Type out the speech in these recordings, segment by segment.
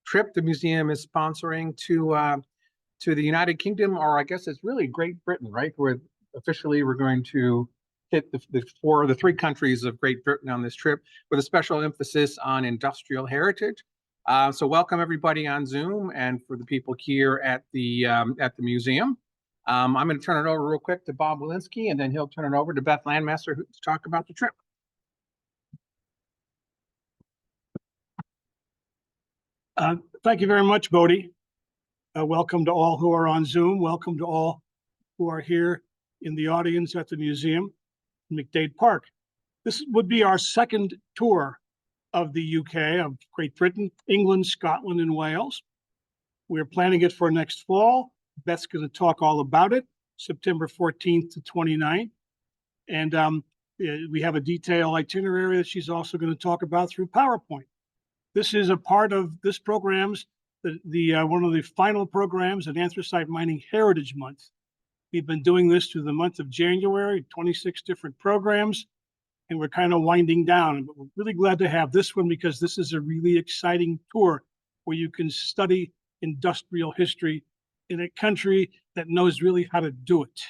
trip the museum is sponsoring to the United Kingdom, or I guess it's really Great Britain, right? We're going to hit the three countries of Great Britain on this trip with a special emphasis on industrial heritage. So welcome everybody on Zoom and for the people here at the museum. I'm going to turn it over real quick to Bob Walensky, and then he'll turn it over to Beth Landmaster to talk about the trip. Thank you very much, Bodie. Welcome to all who are on Zoom. Welcome to all who are here in the audience at the museum in McDade Park. This would be our second tour of the UK, of Great Britain, England, Scotland, and Wales. We're planning it for next fall. Beth's going to talk all about it, September 14th to 29th. And we have a detailed itinerary that she's also going to talk about through PowerPoint. This is a part of this program's one of the final programs at Anthracite Mining Heritage Month. We've been doing this through the month of January, 26 different programs, and we're kind of winding down. But we're really glad to have this one because this is a really exciting tour where you can study industrial history in a country that knows really how to do it.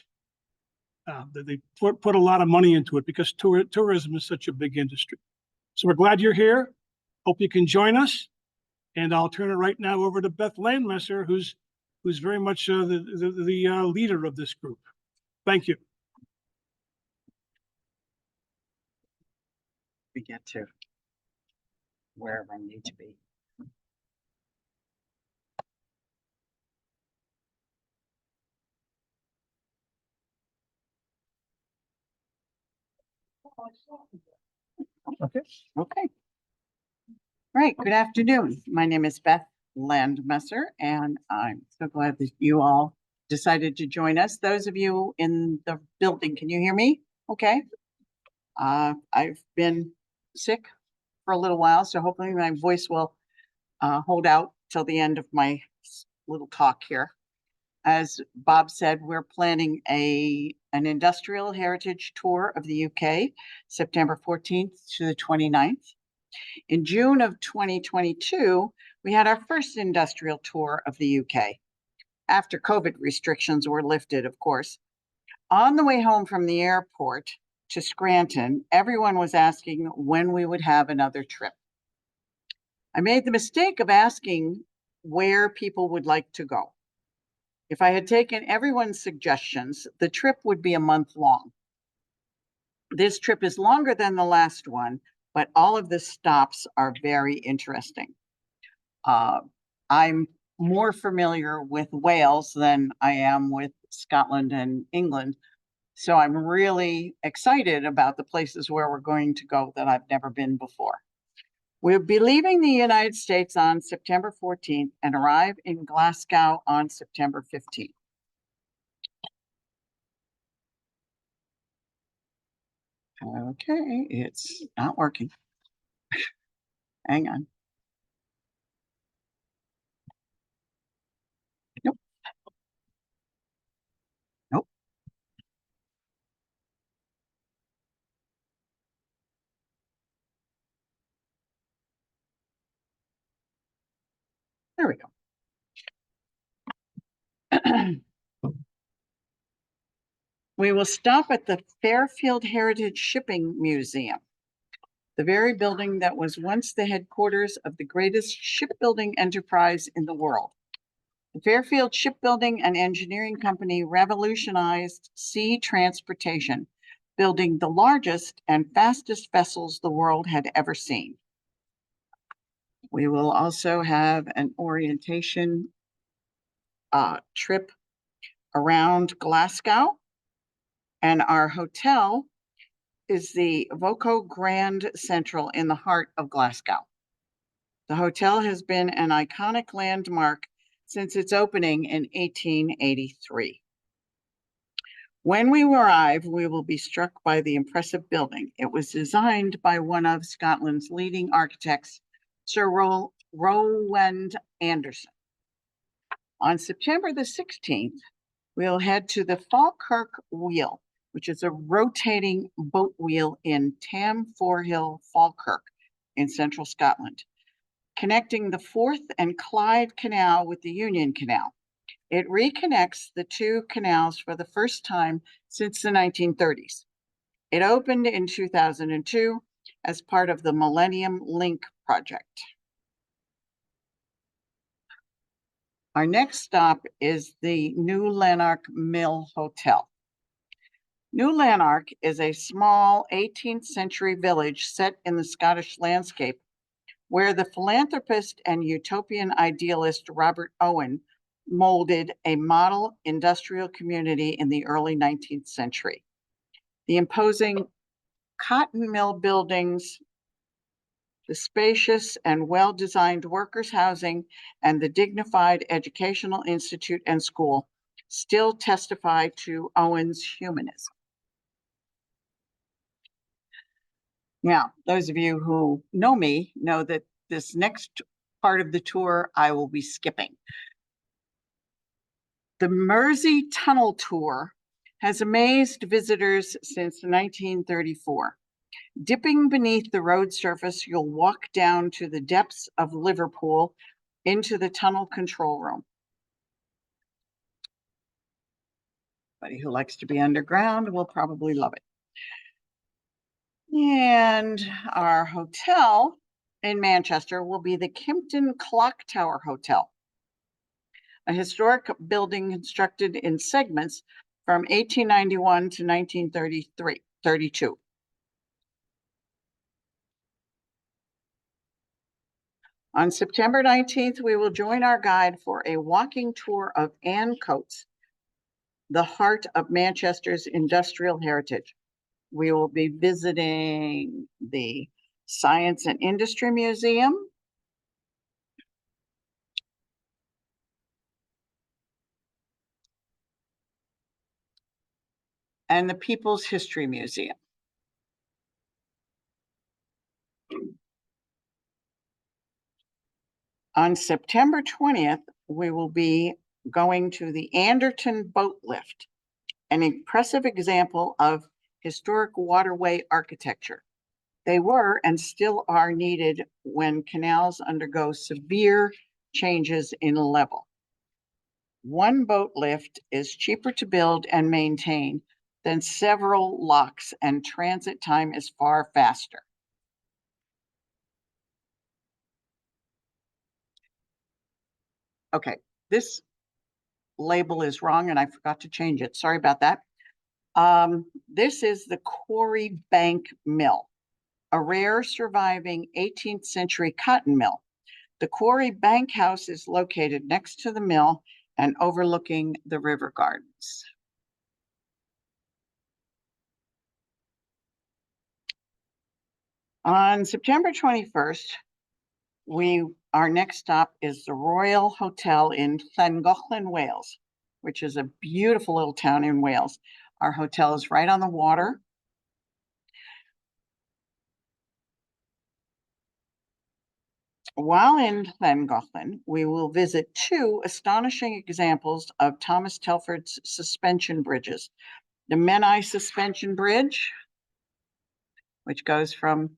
They put a lot of money into it because tourism is such a big industry. So we're glad you're here. Hope you can join us. And I'll turn it right now over to Beth Landmaster, who's very much the leader of this group. Thank you. We get to wherever I need to be. Okay. Okay. All right. Good afternoon. My name is Beth Landmaster, and I'm so glad that you all decided to join us. Those of you in the building, can you hear me? Okay. I've been sick for a little while, so hopefully my voice will hold out till the end of my little talk here. As Bob said, we're planning an industrial heritage tour of the UK, September 14th to the 29th. In June of 2022, we had our first industrial tour of the UK, after COVID restrictions were lifted, of course. On the way home from the airport to Scranton, everyone was asking when we would have another trip. I made the mistake of asking where people would like to go. If I had taken everyone's suggestions, the trip would be a month long. This trip is longer than the last one, but all of the stops are very interesting. I'm more familiar with Wales than I am with Scotland and England, so I'm really excited about the places where we're going to go that I've never been before. We'll be leaving the United States on September 14th and arrive in Glasgow on September 15th. Okay, it's not working. Hang on. Nope. Nope. There we go. We will stop at the Fairfield Heritage Shipping Museum, the very building that was once the headquarters of the greatest shipbuilding enterprise in the world. The Fairfield Shipbuilding and Engineering Company revolutionized sea transportation, building the largest and fastest vessels the world had ever seen. We will also have an orientation trip around Glasgow, and our hotel is the Voco Grand Central in the heart of Glasgow. The hotel has been an iconic landmark since its opening in 1883. When we arrive, we will be struck by the impressive building. It was designed by one of Scotland's leading architects, Sir Rowland Anderson. On September the 16th, we'll head to the Falkirk Wheel, which is a rotating boat wheel in Tam Forehill, Falkirk in central Scotland. connecting the Forth and Clyde Canal with the Union Canal. It reconnects the two canals for the first time since the 1930s. It opened in 2002 as part of the Millennium Link project. Our next stop is the New Lanark Mill Hotel. New Lanark is a small 18th century village set in the Scottish landscape where the philanthropist and utopian idealist Robert Owen molded a model industrial community in the early 19th century. The imposing cotton mill buildings, the spacious and well-designed workers' housing, and the dignified educational institute and school still testify to Owen's humanism. Now, those of you who know me know that this next part of the tour I will be skipping. The Mersey Tunnel Tour has amazed visitors since 1934. Dipping beneath the road surface, you'll walk down to the depths of Liverpool into the tunnel control room. Anybody who likes to be underground will probably love it. And our hotel in Manchester will be the Kimpton Clock Tower Hotel, a historic building constructed in segments from 1891 to 1932. On September 19th, we will join our guide for a walking tour of Anne Coates, the heart of Manchester's industrial heritage. We will be visiting the Science and Industry Museum, and the People's History Museum. On September 20th, we will be going to the Anderton Boat Lift, an impressive example of historic waterway architecture. They were and still are needed when canals undergo severe changes in level. One boat lift is cheaper to build and maintain than several locks, and transit time is far faster. Okay, this label is wrong and I forgot to change it. Sorry about that. This is the Quarry Bank Mill, a rare surviving 18th century cotton mill. The Quarry Bank House is located next to the mill and overlooking the river gardens. On September 21st, our next stop is the Royal Hotel in Llangollen, Wales, which is a beautiful little town in Wales. Our hotel is right on the water. While in Llangollen, we will visit two astonishing examples of Thomas Telford's suspension bridges. The Menai Suspension Bridge, which goes from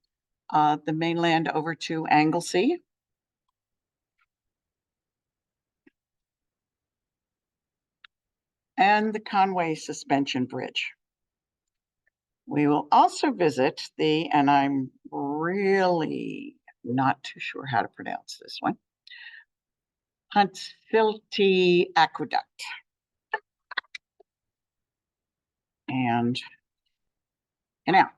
the mainland over to Anglesey. And the Conway Suspension Bridge. We will also visit and I'm really not too sure how to pronounce this one, Huntfilty Aqueduct. And canal.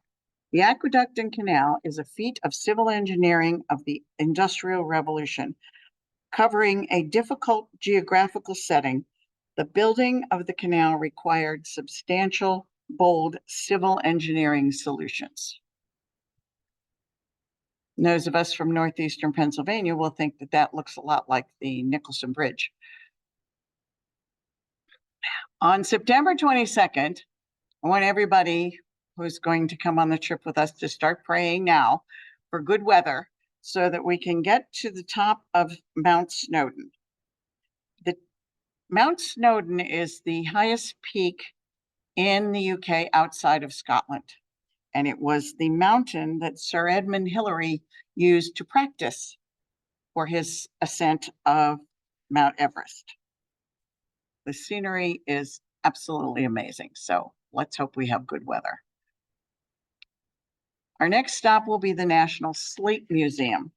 The aqueduct and canal is a feat of civil engineering of the Industrial Revolution, covering a difficult geographical setting. The building of the canal required substantial, bold civil engineering solutions. Those of us from northeastern Pennsylvania will think that that looks a lot like the Nicholson Bridge. On September 22nd, I want everybody who's going to come on the trip with us to start praying now for good weather so that we can get to the top of Mount Snowdon. Mount Snowdon is the highest peak in the UK outside of Scotland, and it was the mountain that Sir Edmund Hillary used to practice for his ascent of Mount Everest. The scenery is absolutely amazing, so let's hope we have good weather. Our next stop will be the National Slate Museum,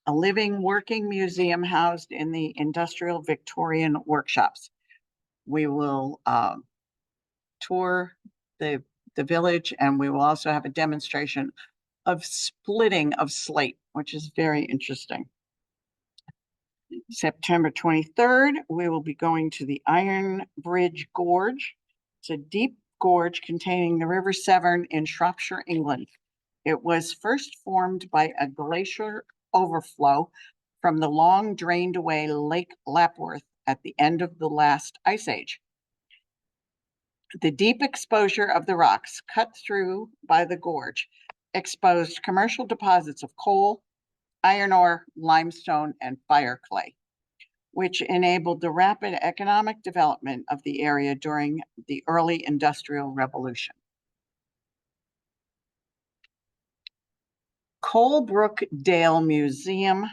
a living, working museum housed in the industrial Victorian workshops. We will tour the village, and we will also have a demonstration of splitting of slate, which is very interesting. September 23rd, we will be going to the Iron Bridge Gorge. It's a deep gorge containing the River Severn in Shropshire, England. It was first formed by a glacier overflow from the long drained away Lake Lapworth at the end of the last ice age. The deep exposure of the rocks cut through by the gorge exposed commercial deposits of coal, iron ore, limestone, and fire clay, which enabled the rapid economic development of the area during the early Industrial Revolution. Colebrook Dale Museum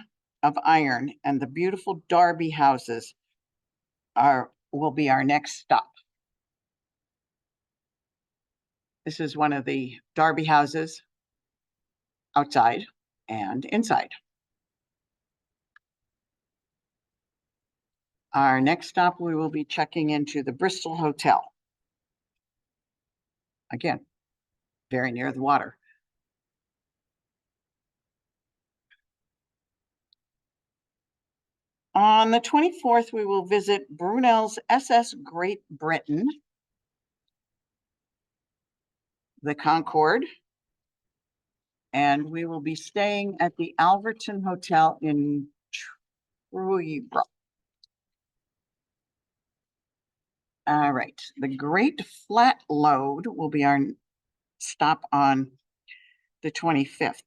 of Iron and the beautiful Derby houses will be our next stop. This is one of the Derby houses outside and inside. Our next stop, we will be checking into the Bristol Hotel. Again, very near the water. On the 24th, we will visit Brunel's SS Great Britain, the Concorde, and we will be staying at the Alverton Hotel in Truro. All right, the Great Flat Lode will be our stop on the 25th.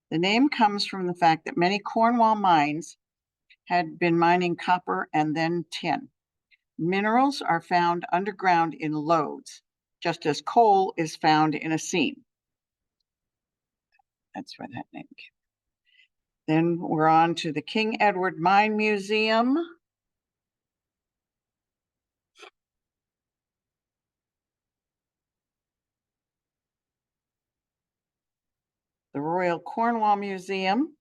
The name comes from the fact that many Cornwall mines had been mining copper and then tin. Minerals are found underground in lodes, just as coal is found in a seam. That's where that name came. Then we're on to the King Edward Mine Museum. The Royal Cornwall Museum.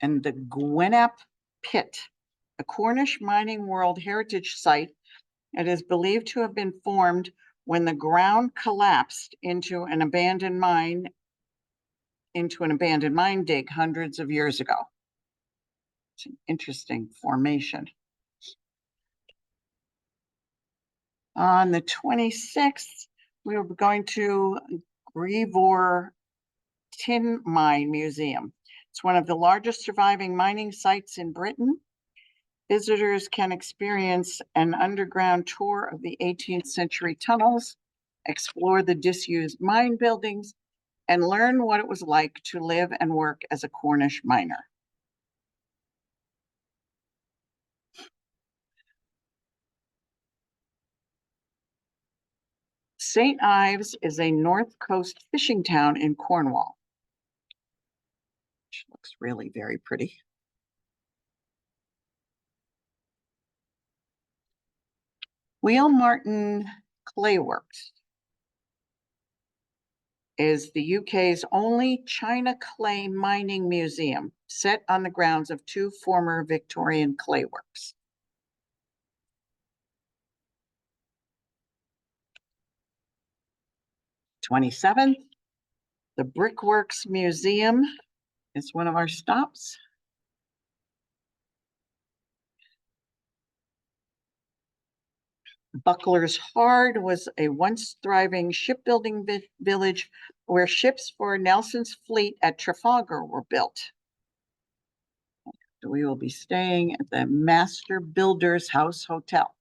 And the Gwenapp Pit, a Cornish mining World Heritage Site. It is believed to have been formed when the ground collapsed into an abandoned mine dig hundreds of years ago. It's an interesting formation. On the 26th, we will be going to Grevor Tin Mine Museum. It's one of the largest surviving mining sites in Britain. Visitors can experience an underground tour of the 18th century tunnels, explore the disused mine buildings, and learn what it was like to live and work as a Cornish miner. St. Ives is a North Coast fishing town in Cornwall, which looks really very pretty. Wheel Martin Clay Works is the UK's only China clay mining museum set on the grounds of two former Victorian clay works. '27th, the Brickworks Museum is one of our stops. Buckler's Hard was a once thriving shipbuilding village where ships for Nelson's fleet at Trafalgar were built. We will be staying at the Master Builder's House Hotel.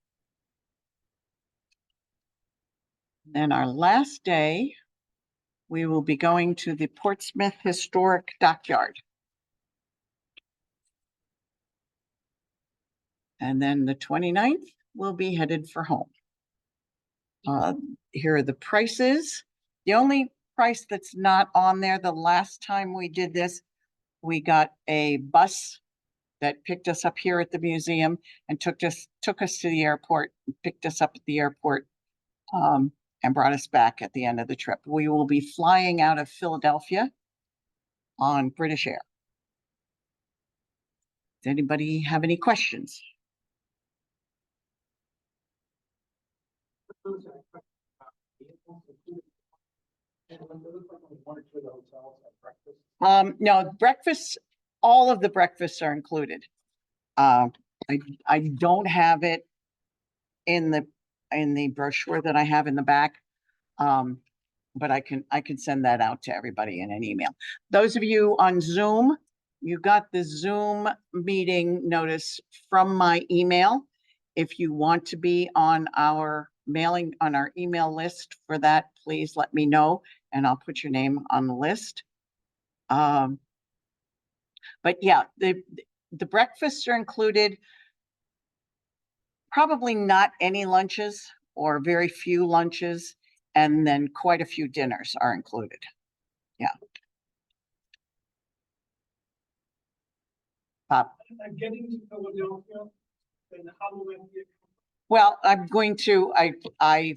Then our last day, we will be going to the Portsmouth Historic Dockyard. And then the 29th, we'll be headed for home. Here are the prices. The only price that's not on there. The last time we did this, we got a bus that picked us up here at the museum and took us to the airport, picked us up at the airport, and brought us back at the end of the trip. We will be flying out of Philadelphia on British Air. Does anybody have any questions? No, breakfast, all of the breakfasts are included. I don't have it in the brochure that I have in the back. But I can send that out to everybody in an email. Those of you on Zoom, you got the Zoom meeting notice from my email. If you want to be on our email list for that, please let me know and I'll put your name on the list. But yeah, the breakfasts are included. Probably not any lunches or very few lunches, and then quite a few dinners are included. Yeah. Pop. I'm getting to Philadelphia, and how will that be? Well, I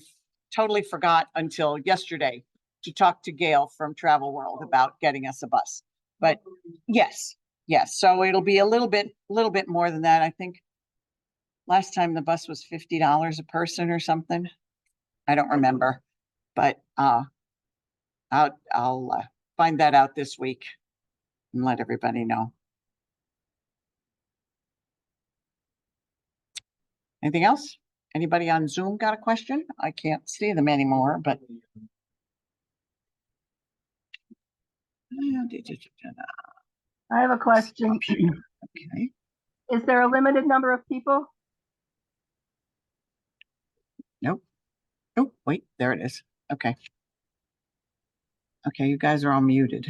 totally forgot until yesterday to talk to Gail from Travel World about getting us a bus. But yes, so it'll be a little bit more than that. I think last time the bus was $50 a person or something. I don't remember, but I'll find that out this week and let everybody know. Anything else? Anybody on Zoom got a question? I can't see them anymore, but. I have a question. Okay. Is there a limited number of people? Nope. Oh, wait, there it is. Okay. Okay, you guys are all muted.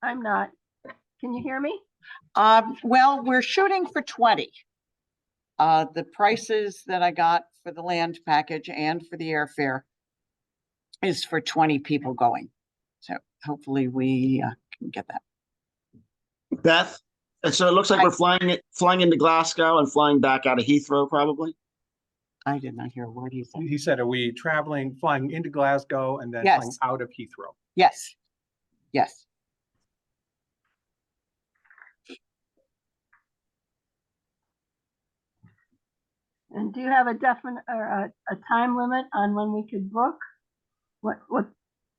I'm not. Can you hear me? Well, we're shooting for 20. The prices that I got for the land package and for the airfare is for 20 people going. So hopefully we can get that. Beth, and so it looks like we're flying into Glasgow and flying back out of Heathrow, probably. I did not hear a word you said. He said, are we flying into Glasgow and then flying Yes. out of Heathrow? Yes. Yes. And do you have a definite or a time limit on when we could book?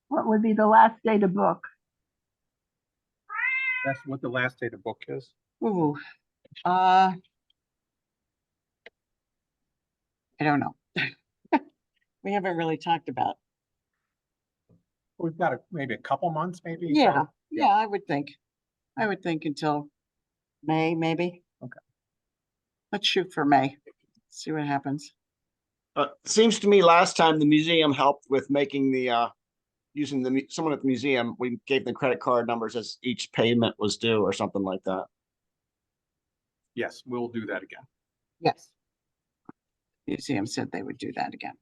What would be the last day to book? That's what the last day to book is. Ooh. I don't know. We haven't really talked about. We've got maybe a couple months, maybe. Yeah, I would think until May, maybe. Okay. Let's shoot for May. See what happens. Seems to me last time the museum helped with making the using someone at the museum, we gave them credit card numbers as each payment was due or something like that. Yes, we'll do that again. Yes. Museum said they would do that again.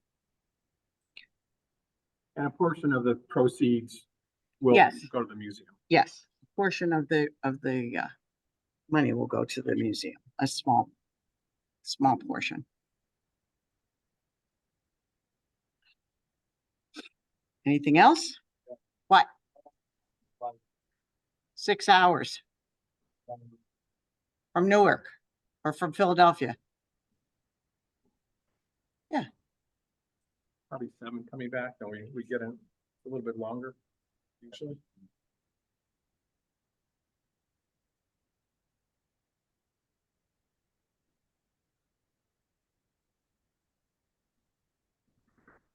And a portion of the proceeds will Yes. go to the museum. Yes, a portion of the money will go to the museum, a small portion. Anything else? What? 6 hours from Newark or from Philadelphia. Yeah. Probably 7 coming back, and we get a little bit longer usually.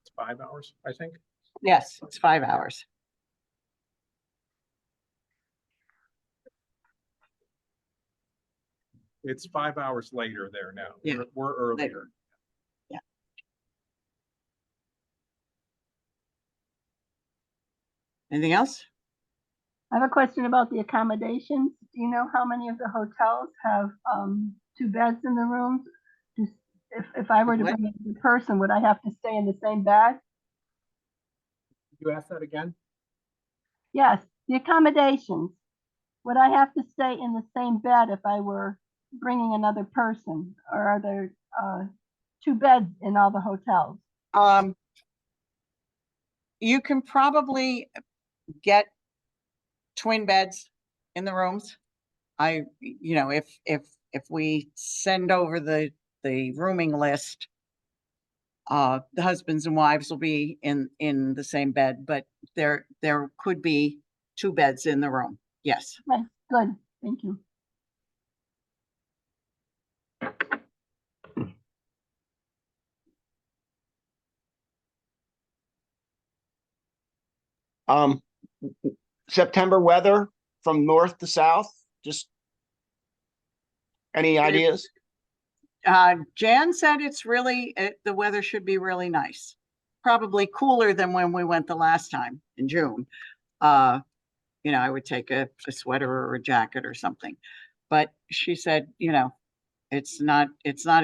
It's 5 hours, I think. Yes, it's 5 hours. It's 5 hours later there now. Yeah. We're earlier. Later. Yeah. Anything else? I have a question about the accommodations. Do you know how many of the hotels have 2 beds in the rooms? If I were to What? bring a person, would I have to stay in the same bed? You asked that again? Yes, the accommodations. Would I have to stay in the same bed if I were bringing another person? Or are there two beds in all the hotels? You can probably get twin beds in the rooms. If we send over the rooming list, the husbands and wives will be in the same bed, but there could be two beds in the room. Yes. Right, good, thank you. Um, September weather from north to south, just any ideas? Jan said the weather should be really nice. Probably cooler than when we went the last time in June. I would take a sweater or a jacket or something. But she said, it's not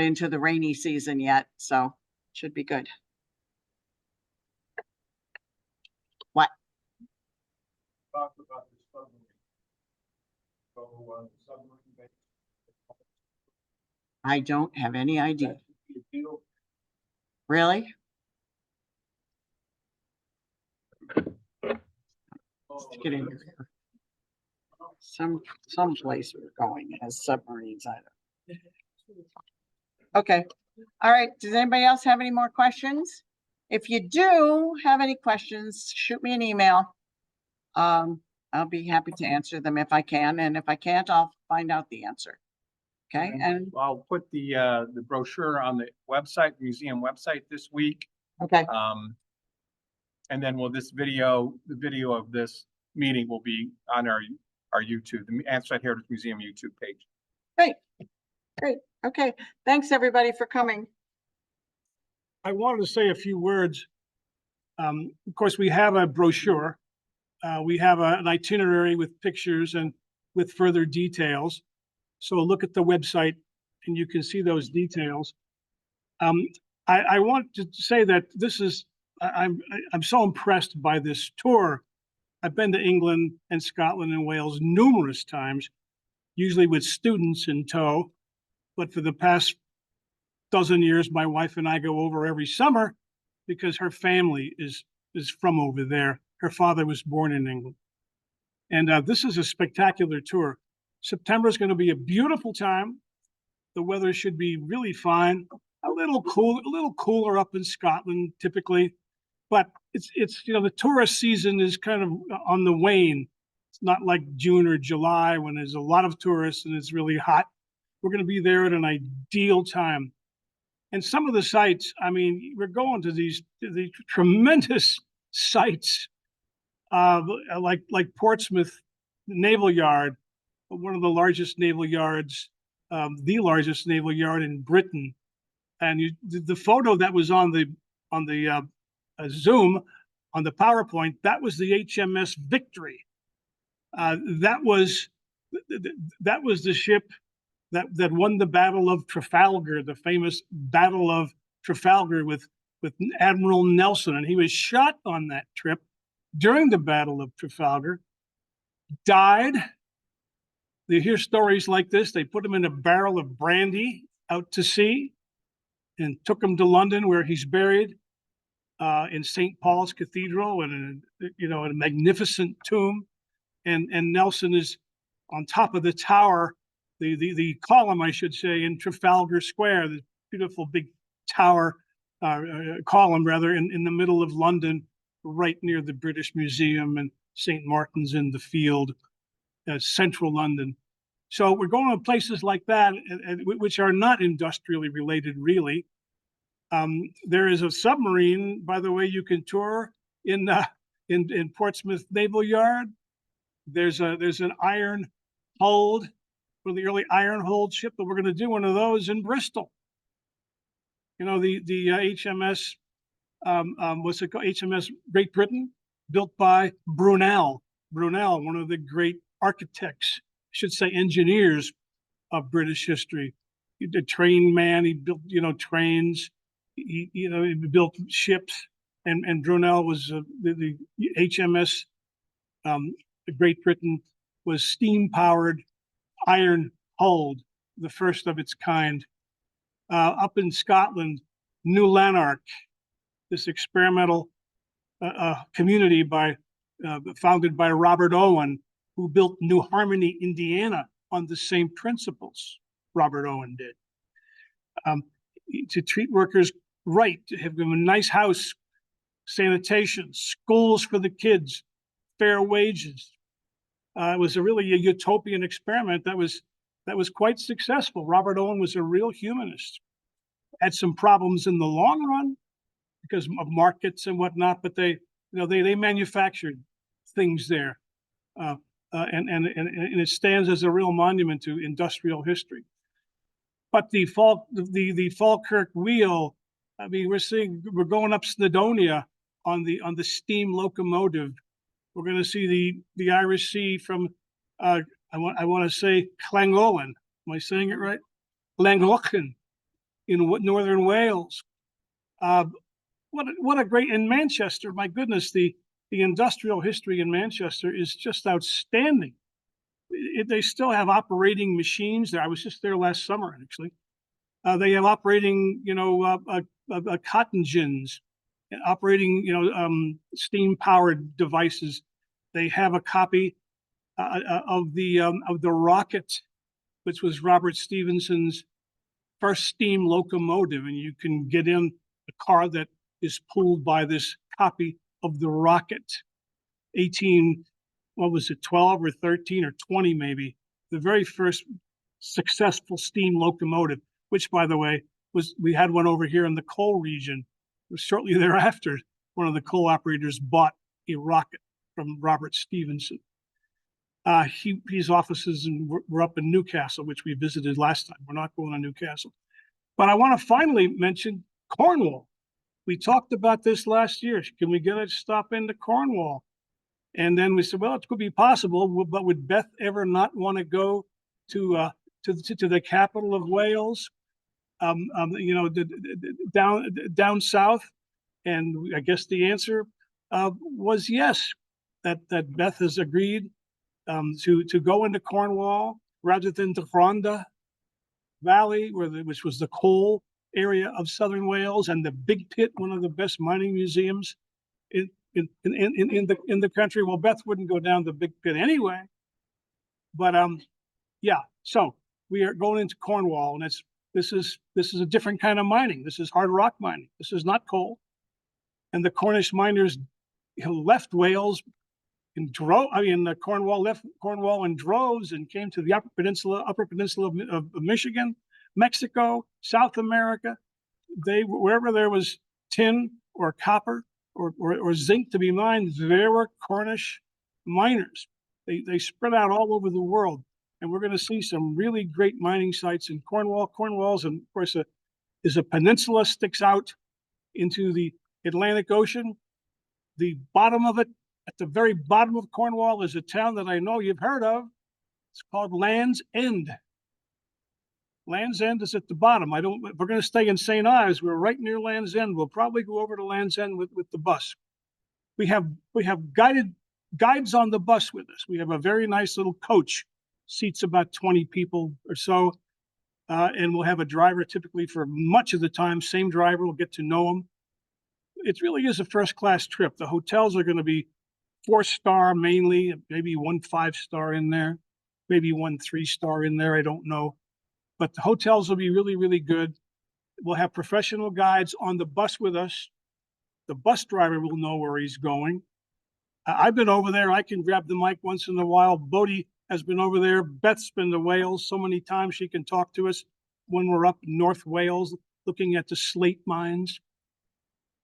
into the rainy season yet, so it should be good. What? Talked about the submarine. So, submarine base. I don't have any idea. That should be a deal. Really? Just get in here. Some place we're going has submarines. I don't. Okay. All right. Does anybody else have any more questions? If you do have any questions, shoot me an email. I'll be happy to answer them if I can, and if I can't, I'll find out the answer. Okay. And I'll put the brochure on the website, museum website this week. okay. And then the video of this meeting will be on our YouTube, the Amsterdam Heritage Museum YouTube page. Great. Okay. Thanks everybody for coming. I wanted to say a few words. Of course, we have a brochure. We have an itinerary with pictures and with further details. So look at the website and you can see those details. I want to say that I'm so impressed by this tour. I've been to England and Scotland and Wales numerous times, usually with students in tow. But for the past dozen years, my wife and I go over every summer because her family is from over there. Her father was born in England. And this is a spectacular tour. September is going to be a beautiful time. The weather should be really fine. A little cooler up in Scotland typically, but it's the tourist season is kind of on the wane. It's not like June or July when there's a lot of tourists and it's really hot. We're going to be there at an ideal time. And some of the sites, I mean, we're going to these tremendous sites, like Portsmouth Naval Yard, one of the largest naval yards, the largest naval yard in Britain. And the photo that was on the Zoom, on the PowerPoint, that was the HMS Victory. That was the ship that won the Battle of Trafalgar, the famous Battle of Trafalgar with Admiral Nelson. And he was shot on that trip during the Battle of Trafalgar, died. You hear stories like this. They put him in a barrel of brandy out to sea and took him to London, where he's buried in St. Paul's Cathedral, and a magnificent tomb. And Nelson is on top of the tower, the column, I should say, in Trafalgar Square, the beautiful big tower column, rather, in the middle of London, right near the British Museum and St. Martin's in the Field, central London. So we're going to places like that, which are not industrially related, really. There is a submarine, by the way, you can tour in Portsmouth Naval Yard. There's an iron hulled, one of the early iron hulled ship, but we're going to do one of those in Bristol. The HMS, what's it called? HMS Great Britain, built by Brunel. Brunel, one of the great architects, I should say engineers of British history. He's a train man. He built, trains. He built ships. and Brunel was the HMS Great Britain was steam powered, iron hulled, the first of its kind. Up in Scotland, New Lanark, this experimental community founded by Robert Owen, who built New Harmony, Indiana, on the same principles Robert Owen did. To treat workers right, to have them a nice house, sanitation, schools for the kids, fair wages. It was really a utopian experiment that was quite successful. Robert Owen was a real humanist. Had some problems in the long run because of markets and whatnot, but they manufactured things there, and it stands as a real monument to industrial history. But the Falkirk wheel, I mean, we're going up Snowdonia on the steam locomotive. We're going to see the Irish Sea from I want to say Llangollen. Am I saying it right? Llangollen in northern Wales. What a great, in Manchester, my goodness, the industrial history in Manchester is just outstanding. They still have operating machines there. I was just there last summer, actually. They have operating, cotton gins, operating, steam-powered devices. They have a copy of the Rocket, which was Robert Stephenson's first steam locomotive, and you can get in a car that is pulled by this copy of the Rocket. 12 or 13 or 20 maybe, the very first successful steam locomotive, which, by the way, we had one over here in the coal region. Shortly thereafter, one of the coal operators bought a Rocket from Robert Stephenson. His offices were up in Newcastle, which we visited last time. We're not going to Newcastle. But I want to finally mention Cornwall. We talked about this last year. Can we get a stop into Cornwall? And then we said, well, it could be possible, but would Beth ever not want to go to the capital of Wales, down south? And I guess the answer was yes. That Beth has agreed to go into Cornwall rather than the Rhondda Valley, which was the coal area of southern Wales, and the Big Pit, one of the best mining museums in the country. Well, Beth wouldn't go down the Big Pit anyway. But yeah, so we are going into Cornwall, and this is a different kind of mining. This is hard rock mining. This is not coal. And the Cornish miners left Wales in Cornwall left Cornwall in droves and came to the upper peninsula of Michigan, Mexico, South America. Wherever there was tin or copper or zinc to be mined, there were Cornish miners. They spread out all over the world, and we're going to see some really great mining sites in Cornwall. Cornwall's, and of course, is a peninsula, sticks out into the Atlantic Ocean. The bottom of it, at the very bottom of Cornwall, is a town that I know you've heard of. It's called Land's End. Land's End is at the bottom. If we're going to stay in St. Ives, we're right near Land's End. We'll probably go over to Land's End with the bus. We have guides on the bus with us. We have a very nice little coach, seats about 20 people or so, and we'll have a driver typically for much of the time. Same driver, we'll get to know him. It really is a first-class trip. The hotels are going to be 4-star mainly, maybe 1 5-star in there, maybe 1 3-star in there. I don't know. But the hotels will be really, really good. We'll have professional guides on the bus with us. The bus driver will know where he's going. I've been over there. I can grab the mic once in a while. Bodie has been over there. Beth's been to Wales so many times she can talk to us when we're up in North Wales looking at the slate mines.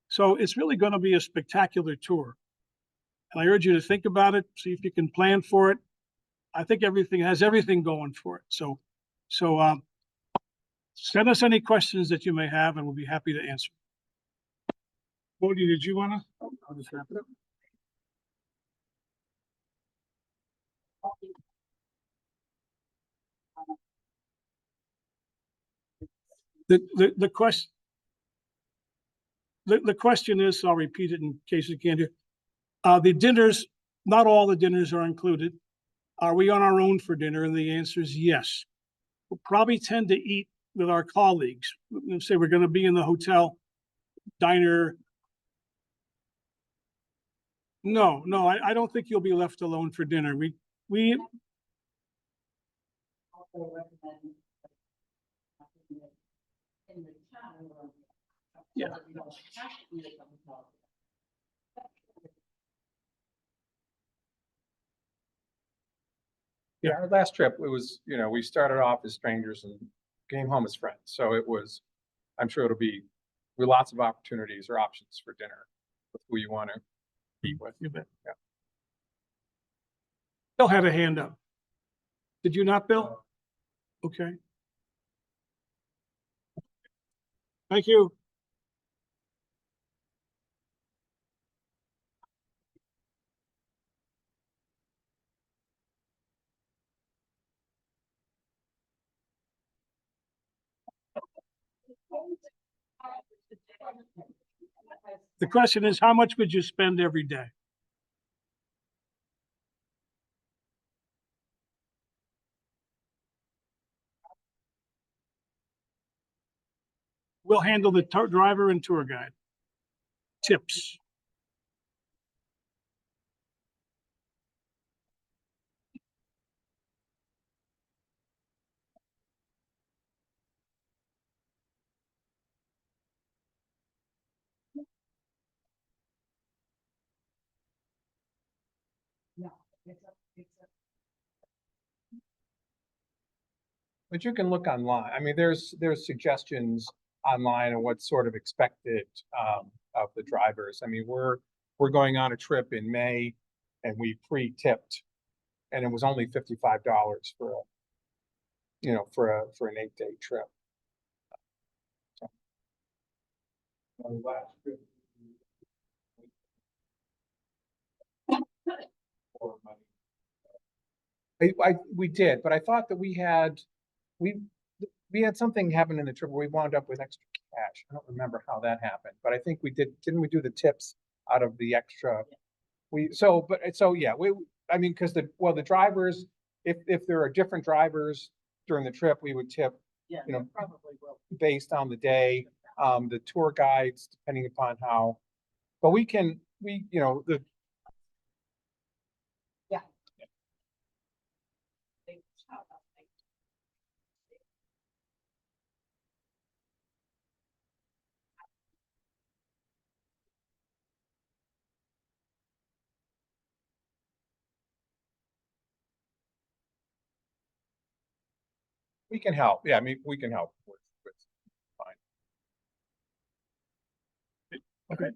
So it's really going to be a spectacular tour. And I urge you to think about it, see if you can plan for it. I think everything has everything going for it. So send us any questions that you may have, and we'll be happy to answer. Bodie, did you want to? I'll just wrap it up. The question. the question is, I'll repeat it in case you can't hear. The dinners, not all the dinners are included. Are we on our own for dinner? And the answer is yes. We'll probably tend to eat with our colleagues. Let's say we're going to be in the hotel diner. No, I don't think you'll be left alone for dinner. We, yeah. Yeah, our last trip, it was, we started off as strangers and came home as friends. So it was, I'm sure it'll be with lots of opportunities or options for dinner with who you want to eat with. You bet. Yeah. Bill had a hand up. Did you not, Bill? Okay. Thank you. The question is, how much would you spend every day? We'll handle the driver and tour guide. Tips. But you can look online. I mean, there's suggestions online on what's sort of expected of the drivers. I mean, we're going on a trip in May, and we pre-tipped, and it was only $55 for an 8-day trip. We did, but I thought that we had something happen in the trip where we wound up with extra cash. I don't remember how that happened, but I think we did. Didn't we do the tips out of the extra? I mean, because the drivers, if there are different drivers during the trip, we would tip, Probably will. based on the day, the tour guides, depending upon how, but the. We can help. Yeah, I mean, we can help with fine. Okay.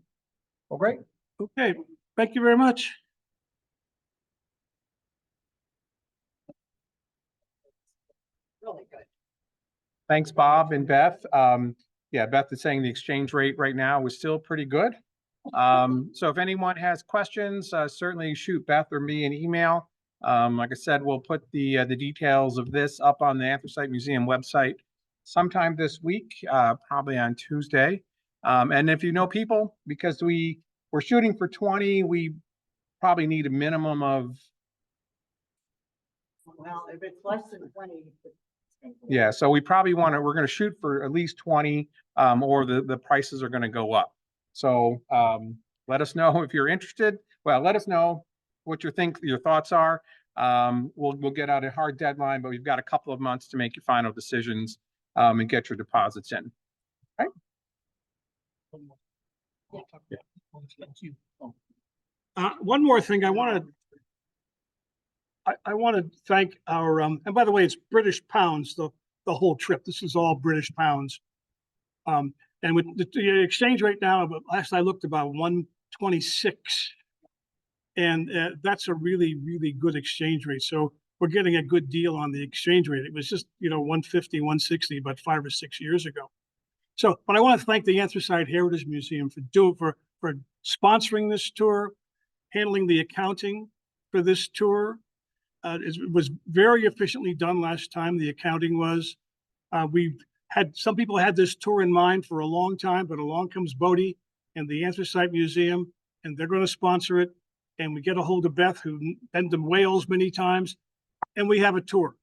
Well, great. Okay. Thank you very much. Really good. Thanks, Bob and Beth. Yeah, Beth is saying the exchange rate right now is still pretty good. So if anyone has questions, certainly shoot Beth or me an email. Like I said, we'll put the details of this up on the Anthracite Museum website sometime this week, probably on Tuesday. And if you know people, because we're shooting for 20, we probably need a minimum of. Well, if it's less than 20. Yeah, so we're going to shoot for at least 20, or the prices are going to go up. So let us know if you're interested. Well, let us know what your thoughts are. We'll get out a hard deadline, but we've got a couple of months to make your final decisions and get your deposits in. Right? Yeah. Thank you. One more thing, I want to thank our and by the way, it's British pounds, the whole trip. This is all British pounds. And with the exchange rate now, but last I looked, about 126. And that's a really, really good exchange rate. So we're getting a good deal on the exchange rate. It was just, 150, 160 about 5 or 6 years ago. So, but I want to thank the Anthracite Heritage Museum for sponsoring this tour, handling the accounting for this tour. It was very efficiently done last time. The accounting was. Some people had this tour in mind for a long time, but along comes Bodie and the Anthracite Museum, and they're going to sponsor it. And we get a hold of Beth, who's been to Wales many times, and we have a tour.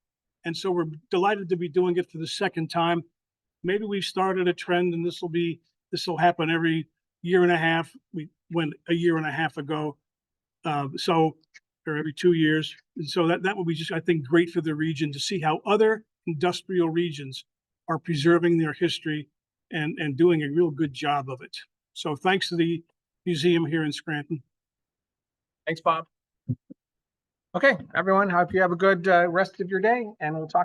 And so we're delighted to be doing it for the second time. Maybe we've started a trend, and this will happen every year and a half. We went a year and a half ago, or every 2 years. And so that will be just, I think, great for the region to see how other industrial regions are preserving their history and doing a real good job of it. So thanks to the museum here in Scranton. Thanks, Bob. Okay, everyone, hope you have a good rest of your day, and we'll talk